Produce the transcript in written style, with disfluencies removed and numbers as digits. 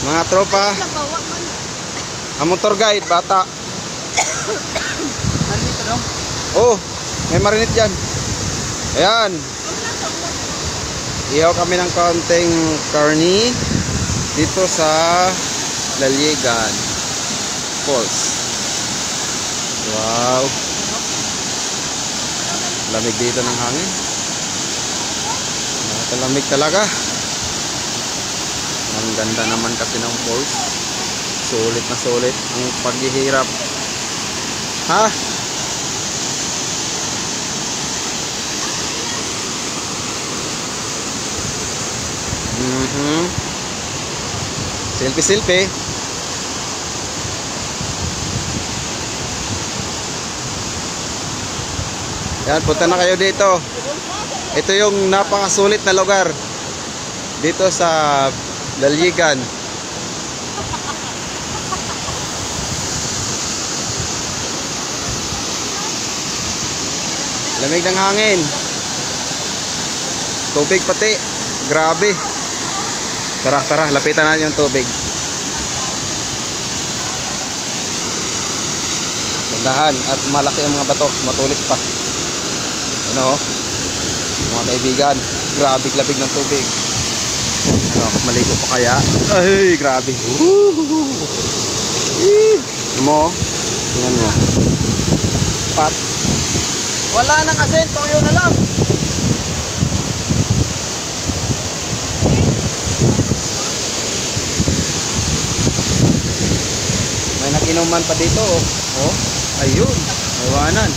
Mga tropa, ang motor guide, bata. Oh, may marinate dyan. Ayan. Ihaw kami ng kaunting karni dito sa Lalyegan Falls. Wow. Lamig dito ng hangin. Lamig talaga. Ang ganda naman kasi ng falls. Sulit na sulit ang paghihirap. Ha? Selfie. Yan, punta na kayo dito. Ito yung napakasulit na lugar dito sa Lalyegan. Lamig ng hangin. Tubig pati. Grabe. Tara, lapitan natin yung tubig. Gandahan at malaki ang mga bato, matulis pa. Ano, mga kaibigan, grabe labig ng tubig. Ano, maligo pa kaya? Ay, grabe. Mo, tingnan mo. Pat. Wala nang asin, toyo na lang. May nakinuman pa dito, oh. Oh, ayun, iwanan.